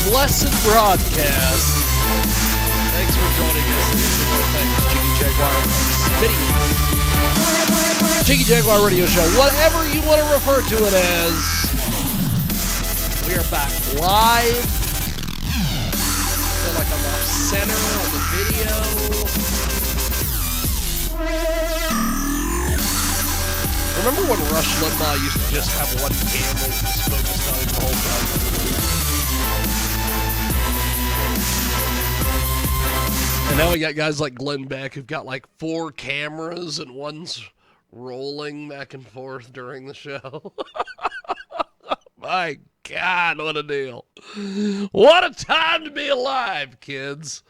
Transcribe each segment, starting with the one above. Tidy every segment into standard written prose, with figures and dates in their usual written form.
blessed broadcast. Thanks for joining us. Thanks, Cheeky Jaguar Video. Cheeky Jaguar Radio Show, whatever you want to refer to it as. We are back live. I feel like I'm off center on the video. Remember when Rush Limbaugh used to just have one camera that was focused on him the whole time? And now we got guys like Glenn Beck who've got like 4 cameras and one's rolling back and forth during the show. My God, what a deal. What a time to be alive, kids.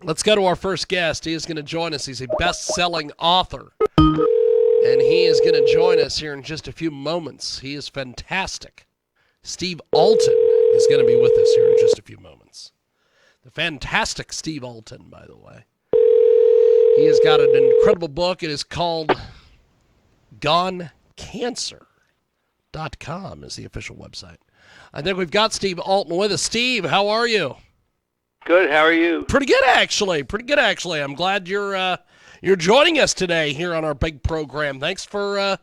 Let's go to our first guest. He is going to join us. He's a best-selling author. And he is going to join us here in just a few moments. He is fantastic. Steve Alten is going to be with us here in just a few moments. The fantastic Steve Alten, by the way. He has got an incredible book. It is called GoneCancer.com is the official website. I think we've got Steve Alten with us. Steve, how are you? Good. How are you? Pretty good, actually. I'm glad you're joining us today here on our big program. Thanks for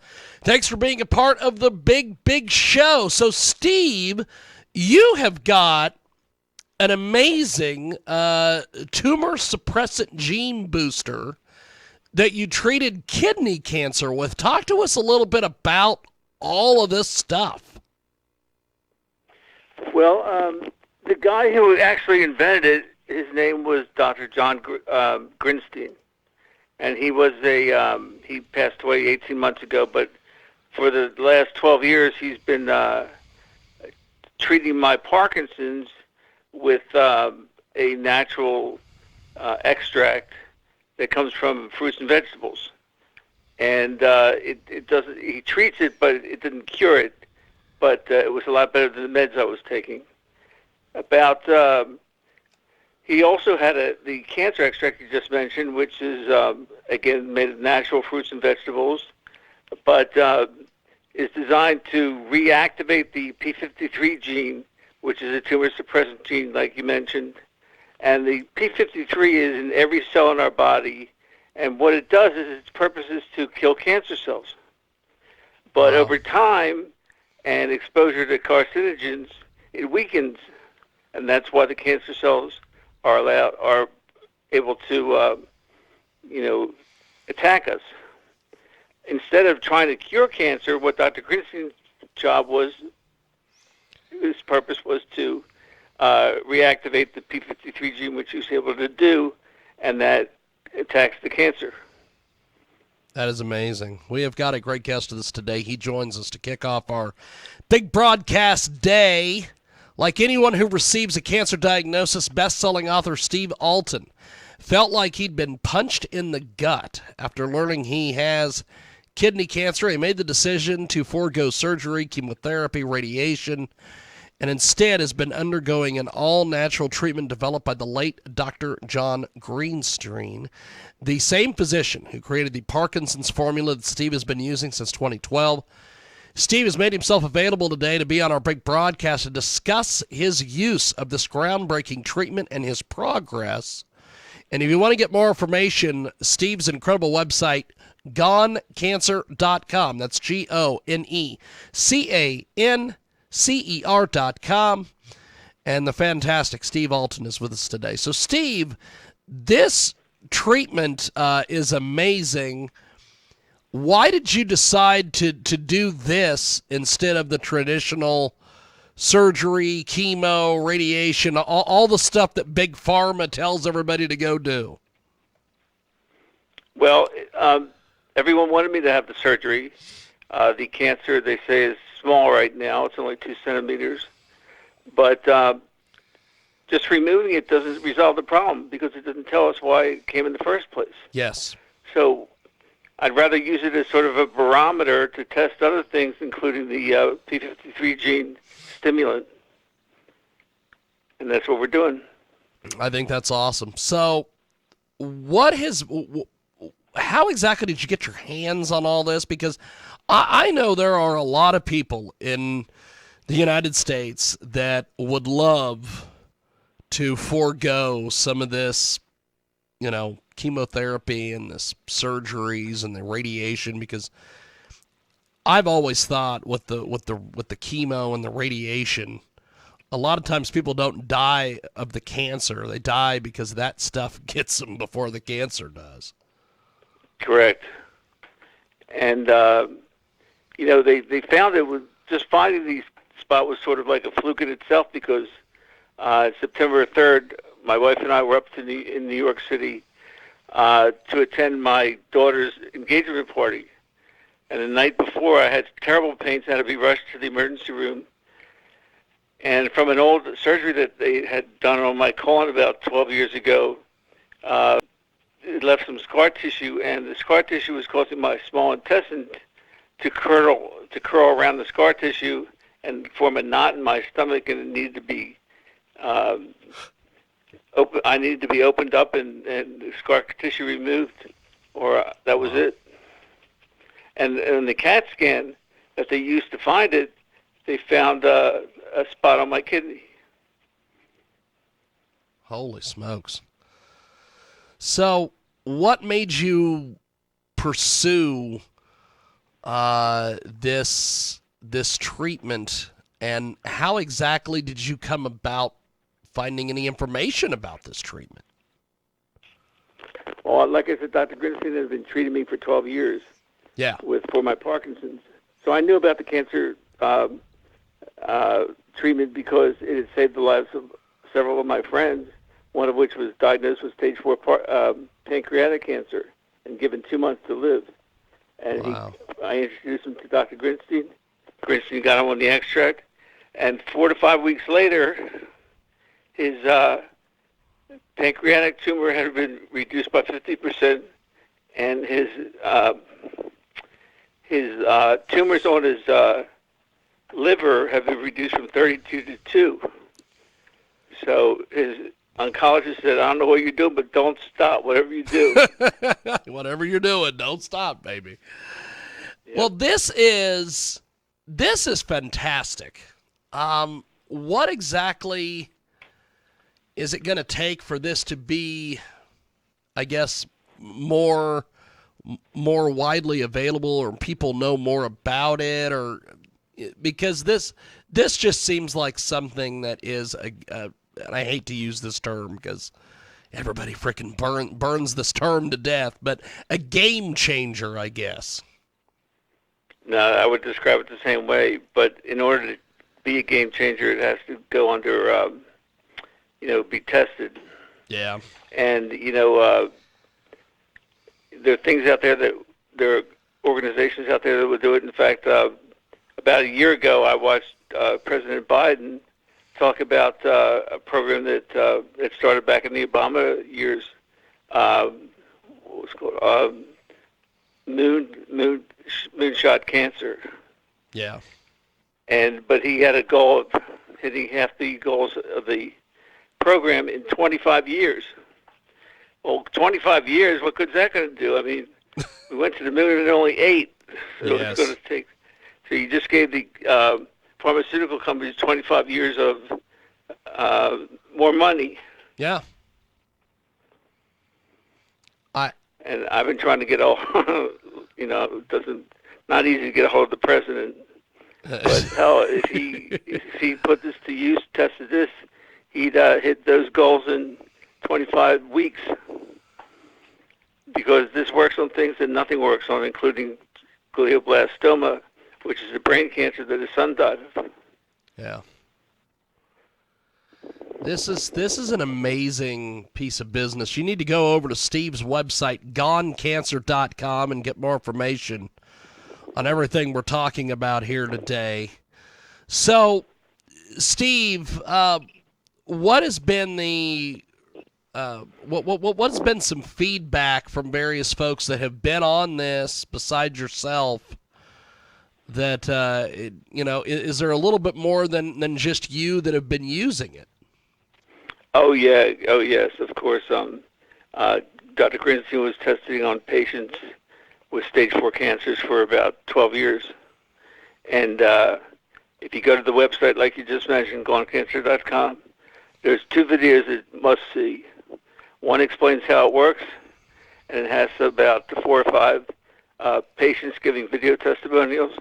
being a part of the big show. So, Steve, you have got an amazing tumor suppressant gene booster that you treated kidney cancer with. Talk to us a little bit about all of this stuff. Well, the guy who actually invented it, his name was Dr. John Grinstein. And he was he passed away 18 months ago, but for the last 12 years, he's been treating my Parkinson's with a natural extract that comes from fruits and vegetables. And it doesn't, he treats it, but it didn't cure it. But it was a lot better than the meds I was taking. He also had the cancer extract you just mentioned, which is, again, made of natural fruits and vegetables, but is designed to reactivate the P53 gene, which is a tumor suppressant gene, like you mentioned. And the P53 is in every cell in our body, and what it does is its purpose is to kill cancer cells. But over time and exposure to carcinogens, it weakens, and that's why the cancer cells are able to, attack us. Instead of trying to cure cancer, what Dr. Grinstein's his purpose was to reactivate the P53 gene, which he was able to do, and that attacks the cancer. That is amazing. We have got a great guest with us today. He joins us to kick off our big broadcast day. Like anyone who receives a cancer diagnosis, best-selling author Steve Alten felt like he'd been punched in the gut after learning he has kidney cancer. He made the decision to forego surgery, chemotherapy, radiation, and instead has been undergoing an all-natural treatment developed by the late Dr. John Grinstein, the same physician who created the Parkinson's formula that Steve has been using since 2012. Steve has made himself available today to be on our big broadcast to discuss his use of this groundbreaking treatment and his progress. And if you want to get more information, Steve's incredible website, GoneCancer.com. That's GoneCancer.com. And the fantastic Steve Alten is with us today. So, Steve, this treatment is amazing. Why did you decide to do this instead of the traditional surgery, chemo, radiation, all the stuff that Big Pharma tells everybody to go do? Well, everyone wanted me to have the surgery. The cancer, they say, is small right now. It's only 2 centimeters. But just removing it doesn't resolve the problem because it doesn't tell us why it came in the first place. Yes. So I'd rather use it as sort of a barometer to test other things, including the P53 gene stimulant. And that's what we're doing. I think that's awesome. So how exactly did you get your hands on all this? Because I know there are a lot of people in the United States that would love to forego some of this, chemotherapy and this surgeries and the radiation, because I've always thought with the chemo and the radiation, a lot of times people don't die of the cancer. They die because that stuff gets them before the cancer does. Correct. And, they found it was just finding these spot was sort of like a fluke in itself, because September 3rd, my wife and I were up in New York City to attend my daughter's engagement party. And the night before, I had terrible pains, had to be rushed to the emergency room. And from an old surgery that they had done on my colon about 12 years ago, it left some scar tissue, and the scar tissue was causing my small intestine to curl around the scar tissue and form a knot in my stomach, and it needed to be open. I needed to be opened up and the scar tissue removed, or that was it. And in the CAT scan that they used to find it, they found a spot on my kidney. Holy smokes. So what made you pursue this treatment, and how exactly did you come about finding any information about this treatment? Well, like I said, Dr. Grinstein has been treating me for 12 years. Yeah. For my Parkinson's. So I knew about the cancer treatment because it had saved the lives of several of my friends, one of which was diagnosed with stage 4 pancreatic cancer and given 2 months to live. And wow. I introduced him to Dr. Grinstein. Grinstein got him on the extract. And 4 to 5 weeks later, his pancreatic tumor had been reduced by 50%, and his tumors on his liver have been reduced from 32 to 2. So his oncologist said, I don't know what you're doing, but don't stop. Whatever you do. Whatever you're doing, don't stop, baby. Yep. Well, this is fantastic. What exactly is it going to take for this to be, I guess, more widely available, or people know more about it, or because this just seems like something that is and I hate to use this term because everybody freaking burns this term to death, but a game changer, I guess. No, I would describe it the same way, but in order to be a game changer, it has to go under, be tested. Yeah. And, there are things out there there are organizations out there that would do it. In fact, about a year ago, I watched President Biden talk about a program that started back in the Obama years. What was it called? Moonshot cancer. Yeah. But he had a goal of hitting half the goals of the program in 25 years. Well, 25 years, what good's that going to do? I mean, we went to the moon in only 8. So yes. It's going to take. So you just gave the pharmaceutical companies 25 years of more money. Yeah. And I've been trying to get not easy to get a hold of the president. But hell, if he put this to use, tested this, he'd hit those goals in 25 weeks. Because this works on things that nothing works on, including glioblastoma, which is a brain cancer that his son died of. Yeah. This is an amazing piece of business. You need to go over to Steve's website, gonecancer.com, and get more information on everything we're talking about here today. So, Steve, what has been the what's been some feedback from various folks that have been on this besides yourself? That is there a little bit more than just you that have been using it? Oh yeah, oh yes, of course. Dr. Grinstein was testing on patients with stage 4 cancers for about 12 years, and If you go to the website, like you just mentioned, gonecancer.com, there's 2 videos that you must see. One explains how it works, and it has about 4 or 5 patients giving video testimonials,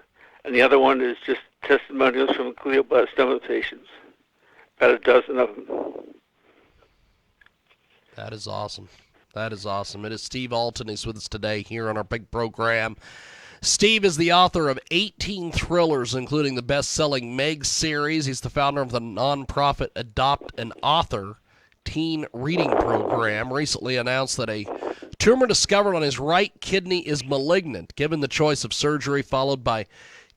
and the other one is just testimonials from glioblastoma patients, about a dozen of them. That is awesome. That is awesome. It is Steve Alten. He's with us today here on our big program. Steve is the author of 18 thrillers, including the best-selling Meg series. He's the founder of the nonprofit Adopt an Author teen reading program. Recently announced that a tumor discovered on his right kidney is malignant. Given the choice of surgery followed by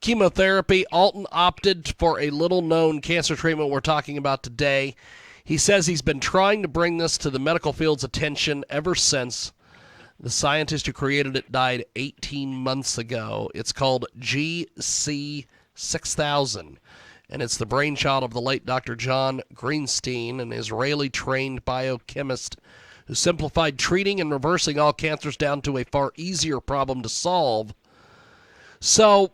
chemotherapy, Alten opted for a little-known cancer treatment we're talking about today. He says he's been trying to bring this to the medical field's attention ever since. The scientist who created it died 18 months ago. It's called GC6000, and it's the brainchild of the late Dr. John Grinstein, an Israeli-trained biochemist who simplified treating and reversing all cancers down to a far easier problem to solve. So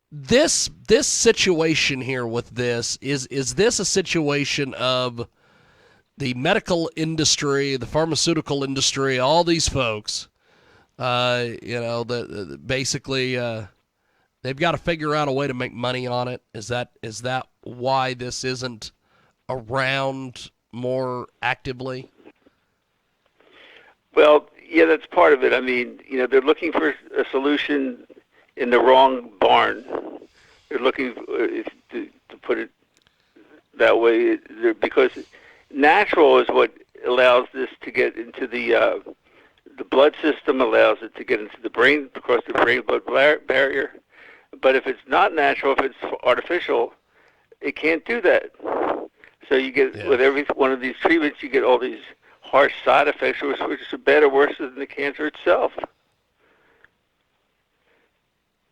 this situation here with this, is this a situation of the medical industry, the pharmaceutical industry, all these folks, basically they've got to figure out a way to make money on it? Is that why this isn't around more actively? Well, yeah, that's part of it. I mean, they're looking for a solution in the wrong barn. They're looking to put it that way, because natural is what allows this to get into the blood system, allows it to get into the brain, across the brain-blood barrier. But if it's not natural, if it's artificial, it can't do that. So you get, with every one of these treatments, you get all these harsh side effects, which are better or worse than the cancer itself.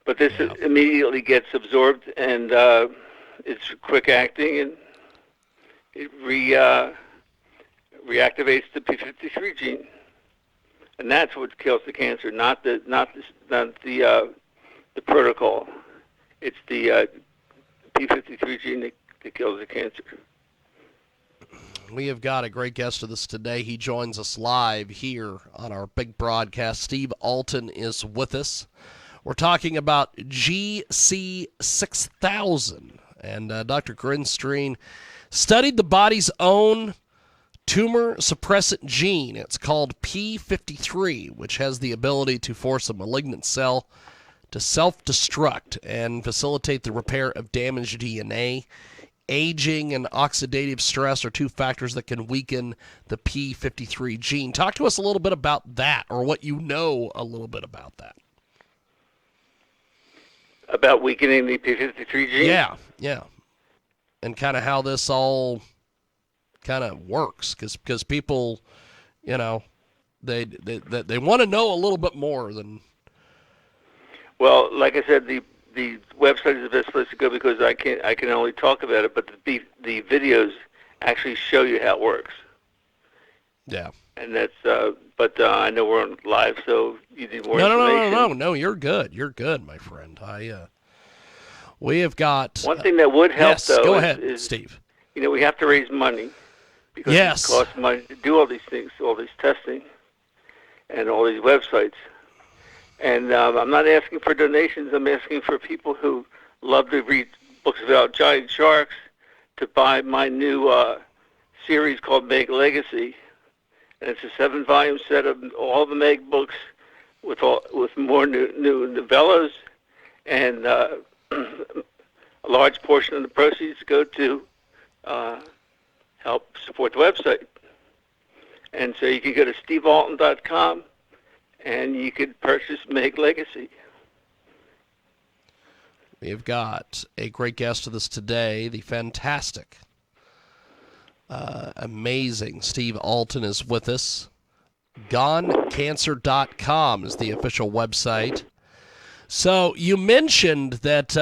But this immediately gets absorbed, and it's quick acting, and it reactivates the p53 gene, and that's what kills the cancer, not the protocol. It's the p53 gene that kills the cancer. We have got a great guest with us today. He joins us live here on our big broadcast. Steve Alten is with us. We're talking about GC6000, and Dr. Grinstein studied the body's own tumor suppressant gene. It's called P53, which has the ability to force a malignant cell to self-destruct and facilitate the repair of damaged DNA. Aging and oxidative stress are 2 factors that can weaken the P53 gene. Talk to us a little bit about that, or what you know a little bit about that. About weakening the P53 gene? Yeah. And kind of how this all kind of works, because people, they want to know a little bit more than. Well, like I said, the website is the best place to go, because I can only talk about it, but the videos actually show you how it works. Yeah. And that's but I know we're on live, so you need more information. No, you're good, my friend. We have got one thing that would help, though. Go ahead, is, Steve. We have to raise money, because it costs money to do all these things, all this testing, and all these websites. And I'm not asking for donations. I'm asking for people who love to read books about giant sharks to buy my new series called Meg Legacy. And it's a 7-volume set of all the Meg books with more new novellas, and a large portion of the proceeds go to help support the website. And so you can go to stevealten.com, and you could purchase Meg Legacy. We've got a great guest with us today, the fantastic, amazing Steve Alten is with us. GoneCancer.com is the official website. So you mentioned that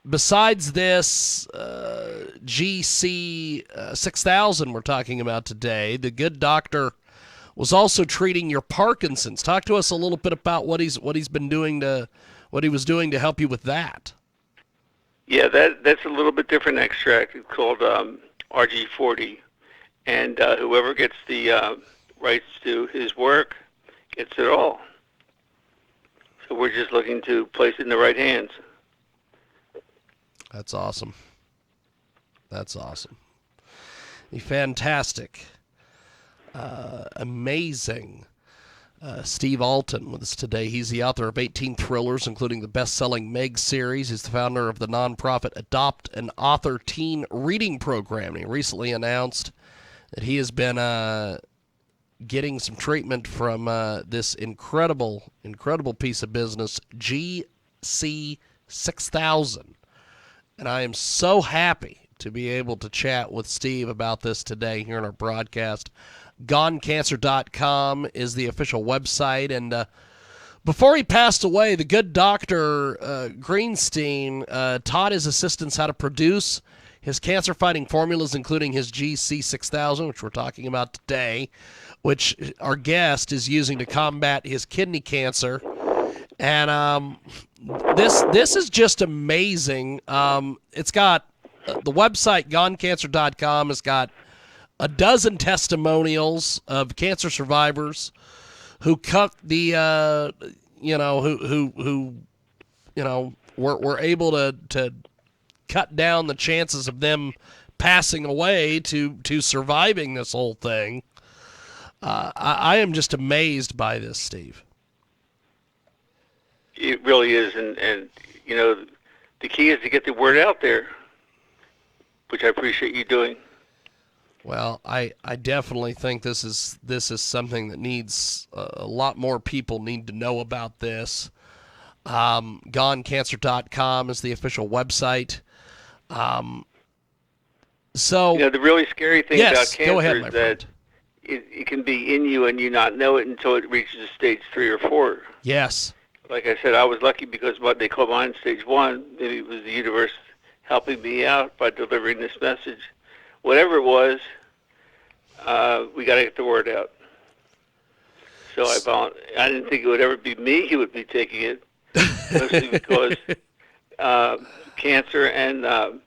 besides this GC6000 we're talking about today, the good doctor was also treating your Parkinson's. Talk to us a little bit about what he was doing to help you with that. Yeah, that's a little bit different extract. It's called RG40, and whoever gets the rights to his work gets it all. So we're just looking to place it in the right hands. That's awesome. That's awesome. Fantastic. Amazing. Steve Alten with us today. He's the author of 18 thrillers, including the best-selling Meg series. He's the founder of the nonprofit Adopt an Author teen reading program. He recently announced that he has been getting some treatment from this incredible piece of business, GC6000. And I am so happy to be able to chat with Steve about this today here in our broadcast. GoneCancer.com is the official website. And before he passed away, the good doctor Grinstein taught his assistants how to produce his cancer-fighting formulas, including his GC6000, which we're talking about today, which our guest is using to combat his kidney cancer. And this is just amazing. It's got the website GoneCancer.com has got a dozen testimonials of cancer survivors who cut the were able to cut down the chances of them passing away to surviving this whole thing. I am just amazed by this, Steve. It really is, and the key is to get the word out there, which I appreciate you doing. Well, I definitely think this is something that needs a lot more people need to know about this. GoneCancer.com is the official website. So the really scary thing about cancer go ahead, is my that friend. it can be in you and you not know it until it reaches stage 3 or 4. Yes. Like I said, I was lucky because what they call mine stage 1, maybe it was the universe helping me out by delivering this message. Whatever it was, we got to get the word out. So I didn't think it would ever be me who would be taking it, mostly because cancer and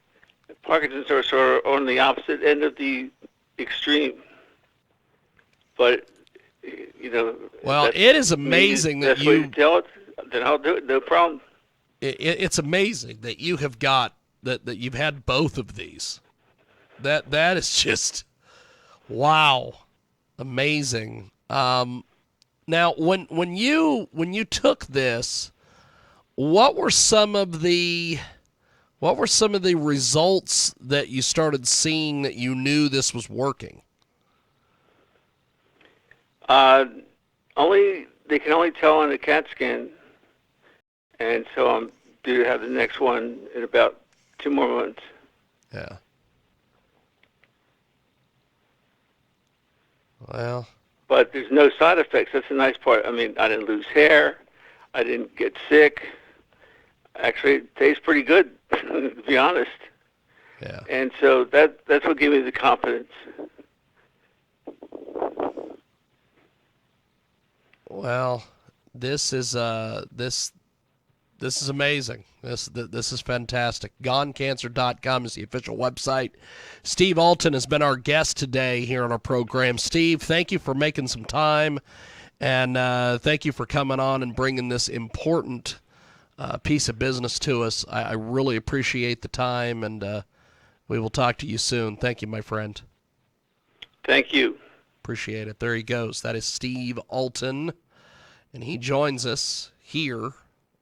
Parkinson's are sort of on the opposite end of the extreme. But, well, it is amazing that you... That's what you tell it, then I'll do it, no problem. It's amazing that you have got, that you've had both of these. That is just, wow, amazing. Now, when you took this, what were some of the results that you started seeing that you knew this was working? They can only tell on a CAT scan, and so I'm due to have the next one in about 2 more months. Yeah. Well. But there's no side effects. That's the nice part. I mean, I didn't lose hair. I didn't get sick. Actually, it tastes pretty good, to be honest. Yeah. And so that's what gave me the confidence. Well, this is amazing. This is fantastic. GoneCancer.com is the official website. Steve Alten has been our guest today here on our program. Steve, thank you for making some time, and thank you for coming on and bringing this important piece of business to us. I really appreciate the time, and we will talk to you soon. Thank you, my friend. Thank you. Appreciate it. There he goes. That is Steve Alten, and he joins us here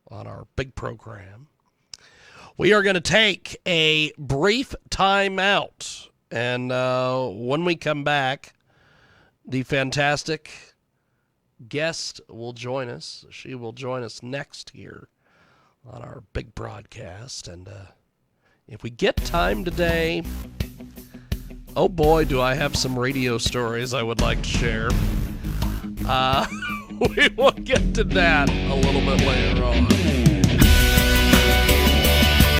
on our big program. We are going to take a brief time out, and when we come back, the fantastic guest will join us. She will join us next here on our big broadcast, and if we get time today, oh boy, do I have some radio stories I would like to share. We will get to that a little bit later on.